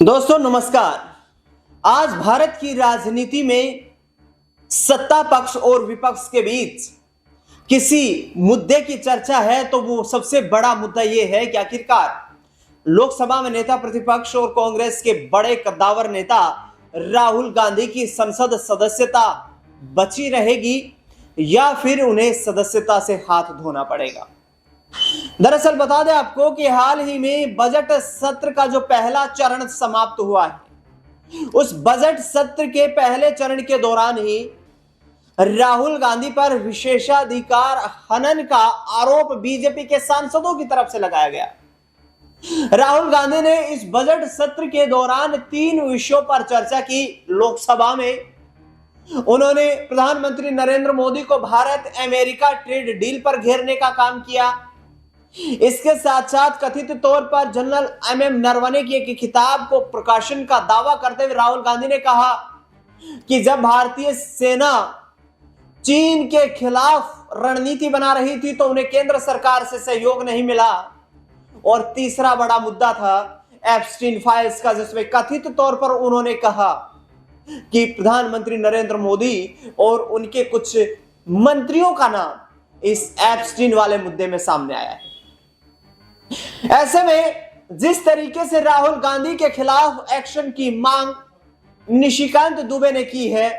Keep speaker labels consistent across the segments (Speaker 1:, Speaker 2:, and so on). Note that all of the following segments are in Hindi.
Speaker 1: दोस्तों नमस्कार। आज भारत की राजनीति में सत्ता पक्ष और विपक्ष के बीच किसी मुद्दे की चर्चा है तो वो सबसे बड़ा मुद्दा ये है कि आखिरकार लोकसभा में नेता प्रतिपक्ष और कांग्रेस के बड़े कद्दावर नेता राहुल गांधी की संसद सदस्यता बची रहेगी या फिर उन्हें सदस्यता से हाथ धोना पड़ेगा। दरअसल बता दें आपको कि हाल ही में बजट सत्र का जो पहला चरण समाप्त हुआ है, उस बजट सत्र के पहले चरण के दौरान ही राहुल गांधी पर विशेषाधिकार हनन का आरोप बीजेपी के सांसदों की तरफ से लगाया गया। राहुल गांधी ने इस बजट सत्र के दौरान 3 विषयों पर चर्चा की लोकसभा में। उन्होंने प्रधानमंत्री नरेंद्र मोदी को भारत अमेरिका ट्रेड डील पर घेरने का काम किया। इसके साथ साथ कथित तौर पर जनरल एमएम नरवणे की एक किताब को प्रकाशन का दावा करते हुए राहुल गांधी ने कहा कि जब भारतीय सेना चीन के खिलाफ रणनीति बना रही थी तो उन्हें केंद्र सरकार से सहयोग नहीं मिला। और तीसरा बड़ा मुद्दा था एप्स्टीन फाइल्स का, जिसमें कथित तौर पर उन्होंने कहा कि प्रधानमंत्री नरेंद्र मोदी और उनके कुछ मंत्रियों का नाम इस एप्स्टीन वाले मुद्दे में सामने आया है। ऐसे में जिस तरीके से राहुल गांधी के खिलाफ एक्शन की मांग निशिकांत दुबे ने की है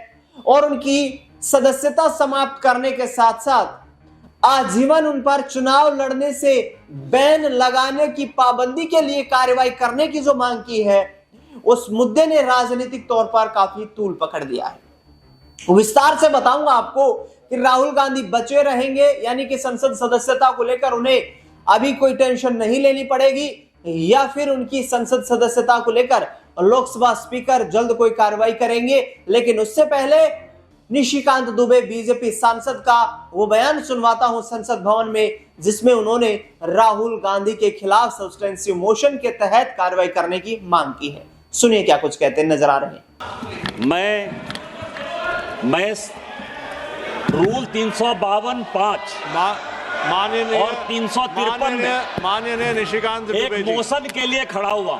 Speaker 1: और उनकी सदस्यता समाप्त करने के साथ साथ आजीवन उन पर चुनाव लड़ने से बैन लगाने की पाबंदी के लिए कार्रवाई करने की जो मांग की है, उस मुद्दे ने राजनीतिक तौर पर काफी तूल पकड़ लिया है। विस्तार से बताऊंगा आपको कि राहुल गांधी बचे रहेंगे, यानी कि संसद सदस्यता को लेकर उन्हें अभी कोई टेंशन नहीं लेनी पड़ेगी, या फिर उनकी संसद सदस्यता को लेकर लोकसभा स्पीकर जल्द कोई कार्रवाई करेंगे। लेकिन उससे पहले निशिकांत दुबे बीजेपी सांसद का वो बयान सुनवाता हूं संसद भवन में, जिसमें उन्होंने राहुल गांधी के खिलाफ सब्सटेंसिव मोशन के तहत कार्रवाई करने की मांग की है। सुनिए क्या कुछ कहते हैं, नजर आ रहे हैं।
Speaker 2: मैं रूल 352(5)
Speaker 3: माननीय
Speaker 2: और 353 में
Speaker 3: माननीय निशिकांत
Speaker 2: एक मोशन के लिए खड़ा हुआ।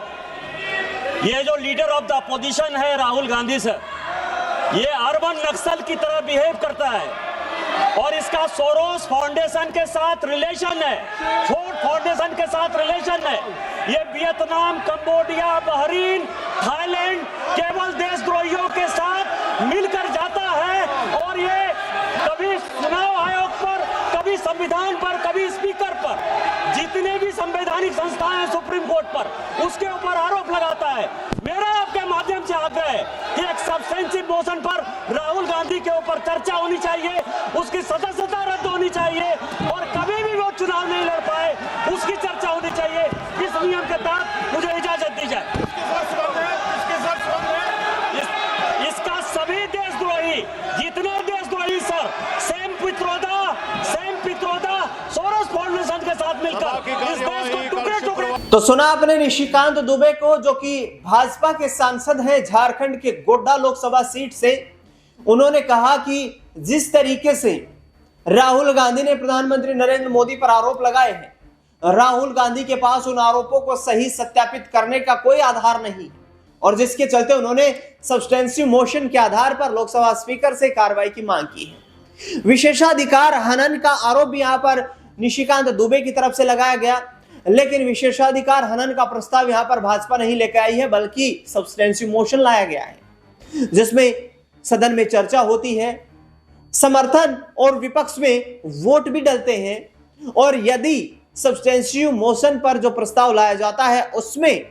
Speaker 2: ये जो लीडर ऑफ द अपोजिशन है राहुल गांधी सर, ये अर्बन नक्सल की तरह बिहेव करता है और इसका सोरोस फाउंडेशन के साथ रिलेशन है, फोर्ड फाउंडेशन के साथ रिलेशन है। ये वियतनाम, कंबोडिया, बहरीन, थाईलैंड केवल देशद्रोहियों के साथ मिलकर जाता है और ये कभी चुनाव आयोग पर, कभी संविधान पर, कभी स्पीकर पर, जितने भी संवैधानिक संस्थाएं हैं सुप्रीम कोर्ट पर, उसके ऊपर आरोप लगाता है। मेरा आपके माध्यम से आग्रह है कि एक सब्सटेंसिव मोशन पर राहुल गांधी के ऊपर चर्चा होनी चाहिए, उसकी सदस्यता रद्द होनी चाहिए और कभी भी वो चुनाव नहीं लड़ पाए उसकी चर्चा होनी चाहिए। इस नियम के तहत मुझे इजाजत दी जाए। इसका सभी देशद्रोही, जितने देशद्रोही sir, same Pitroda Soros foundation के साथ मिलकर इस देश को टुकड़े टुकड़े।
Speaker 1: तो सुना आपने निशिकांत दुबे को, जो कि भाजपा के सांसद हैं झारखंड के गोड्डा लोकसभा सीट से। उन्होंने कहा कि जिस तरीके से राहुल गांधी ने प्रधानमंत्री नरेंद्र मोदी पर आरोप लगाए हैं, राहुल गांधी के पास उन आरोपों को सही सत्यापित करने का कोई आधार नहीं, और जिसके चलते उन्होंने सब्सटेंसिव मोशन के आधार पर लोकसभा स्पीकर से कार्रवाई की मांग की है। विशेषाधिकार हनन का आरोप भी यहां पर निशिकांत दुबे की तरफ से लगाया गया, लेकिन विशेषाधिकार हनन का प्रस्ताव यहां पर भाजपा नहीं लेकर आई है, बल्कि सब्सटेंसिव मोशन लाया गया है, जिसमें सदन में चर्चा होती है, समर्थन और विपक्ष में वोट भी डलते हैं, और यदि सब्सटेंसिव मोशन पर जो प्रस्ताव लाया जाता है उसमें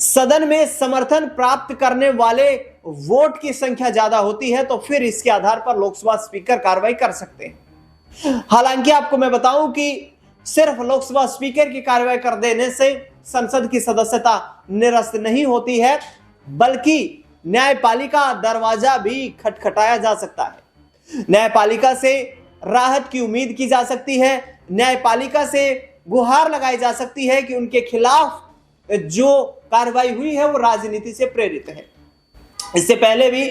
Speaker 1: सदन में समर्थन प्राप्त करने वाले वोट की संख्या ज्यादा होती है, तो फिर इसके आधार पर लोकसभा स्पीकर कार्रवाई कर सकते हैं। हालांकि आपको मैं बताऊं कि सिर्फ लोकसभा स्पीकर की कार्रवाई कर देने से संसद की सदस्यता निरस्त नहीं होती है, बल्कि न्यायपालिका दरवाजा भी खटखटाया जा सकता है। न्यायपालिका से राहत की उम्मीद की जा सकती है, न्यायपालिका से गुहार लगाई जा सकती है कि उनके खिलाफ जो कार्रवाई हुई है वो राजनीति से प्रेरित है। इससे पहले भी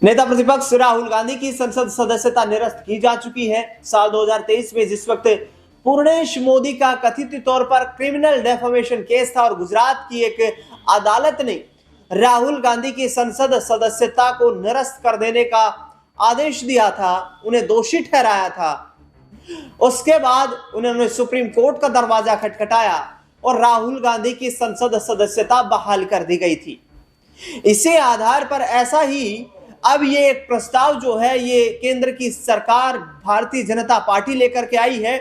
Speaker 1: नेता प्रतिपक्ष राहुल गांधी की संसद सदस्यता निरस्त की जा चुकी है। साल 2023 में जिस वक्त पूर्णेश मोदी का कथित तौर पर क्रिमिनल डेफेमेशन केस था और गुजरात की एक अदालत ने राहुल गांधी की संसद सदस्यता को निरस्त कर देने का आदेश दिया था, उन्हें दोषी ठहराया था। उसके बाद उन्होंने सुप्रीम कोर्ट का दरवाजा खटखटाया और राहुल गांधी की संसद सदस्यता बहाल कर दी गई थी। इसी आधार पर ऐसा ही अब ये एक प्रस्ताव जो है ये केंद्र की सरकार भारतीय जनता पार्टी लेकर के आई है,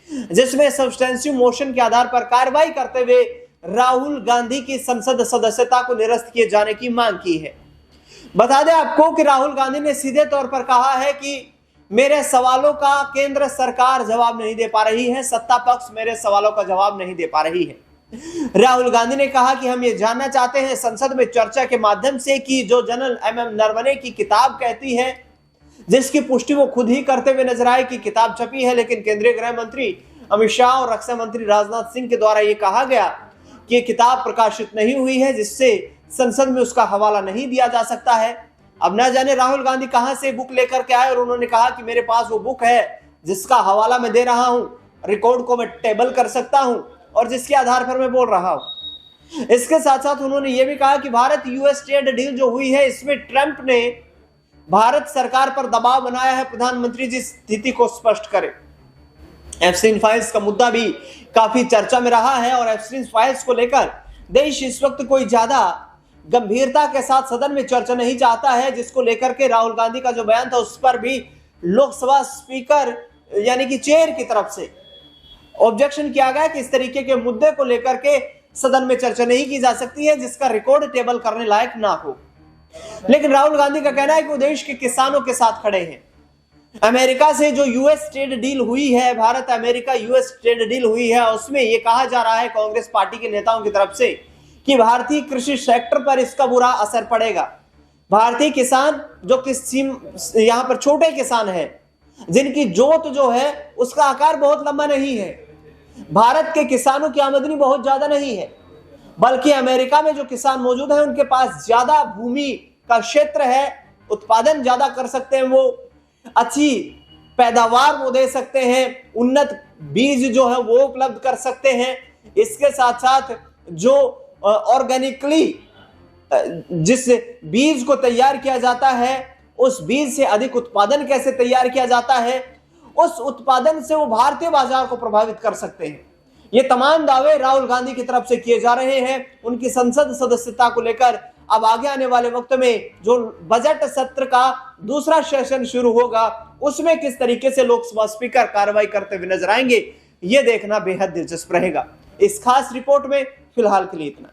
Speaker 1: जिसमें सब्सटेंसिव मोशन के आधार पर कार्रवाई करते हुए राहुल गांधी की संसद सदस्यता को निरस्त किए जाने की मांग की है। बता दें आपको कि राहुल गांधी ने सीधे तौर पर कहा है कि मेरे सवालों का केंद्र सरकार जवाब नहीं दे पा रही है, सत्ता पक्ष मेरे सवालों का जवाब नहीं दे पा रही है। राहुल गांधी ने कहा कि हम ये जानना चाहते हैं संसद में चर्चा के माध्यम से कि जो जनरल MM नरवणे की किताब कहती है, जिसकी पुष्टि वो खुद ही करते हुए नजर आए कि किताब छपी है, लेकिन केंद्रीय गृह मंत्री अमित शाह और रक्षा मंत्री राजनाथ सिंह के द्वारा ये कहा गया कि ये किताब प्रकाशित नहीं हुई है, जिससे संसद में उसका हवाला नहीं दिया जा सकता है। अब ना जाने राहुल गांधी कहां से बुक लेकर के आए और उन्होंने कहा कि मेरे पास वो बुक है जिसका हवाला मैं दे रहा हूं, रिकॉर्ड को मैं टेबल कर सकता हूं और जिसके आधार पर मैं बोल रहा हूं। इसके साथ साथ उन्होंने ये भी कहा कि भारत US ट्रेड डील जो हुई है, इसमें ट्रंप ने भारत सरकार पर दबाव बनाया है, प्रधानमंत्री जी स्थिति को स्पष्ट करें। एप्स्टीन फाइल्स का मुद्दा भी काफी चर्चा में रहा है और एप्स्टीन फाइल्स को लेकर देश इस वक्त कोई ज्यादा गंभीरता के साथ सदन में चर्चा नहीं चाहता है, जिसको लेकर के राहुल गांधी का जो बयान था उस पर भी लोकसभा स्पीकर यानी कि चेयर की तरफ से ऑब्जेक्शन किया गया कि इस तरीके के मुद्दे को लेकर के सदन में चर्चा नहीं की जा सकती है जिसका रिकॉर्ड टेबल करने लायक ना हो। लेकिन राहुल गांधी का कहना है कि वो देश के किसानों के साथ खड़े हैं। अमेरिका से जो US ट्रेड डील हुई है, Bharat America US trade deal हुई है, उसमें यह कहा जा रहा है कांग्रेस पार्टी के नेताओं की तरफ से कि भारतीय कृषि सेक्टर पर इसका बुरा असर पड़ेगा। भारतीय किसान जो यहाँ पर छोटे किसान हैं, जिनकी जोत जो है उसका आकार बहुत लंबा नहीं है, भारत के किसानों की आमदनी बहुत ज्यादा नहीं है, बल्कि अमेरिका में जो किसान मौजूद हैं उनके पास ज्यादा भूमि का क्षेत्र है, उत्पादन ज्यादा कर सकते हैं, वो अच्छी पैदावार वो दे सकते हैं, उन्नत बीज जो है वो उपलब्ध कर सकते हैं। इसके साथ साथ जो ऑर्गेनिकली जिस बीज को तैयार किया जाता है उस बीज से अधिक उत्पादन कैसे तैयार किया जाता है, उस उत्पादन से वो भारतीय बाजार को प्रभावित कर सकते हैं। ये तमाम दावे राहुल गांधी की तरफ से किए जा रहे हैं। उनकी संसद सदस्यता को लेकर अब आगे आने वाले वक्त में जो बजट सत्र का दूसरा सेशन शुरू होगा उसमें किस तरीके से लोकसभा स्पीकर कार्रवाई करते हुए नजर आएंगे, ये देखना बेहद दिलचस्प रहेगा। इस खास रिपोर्ट में फिलहाल के लिए इतना।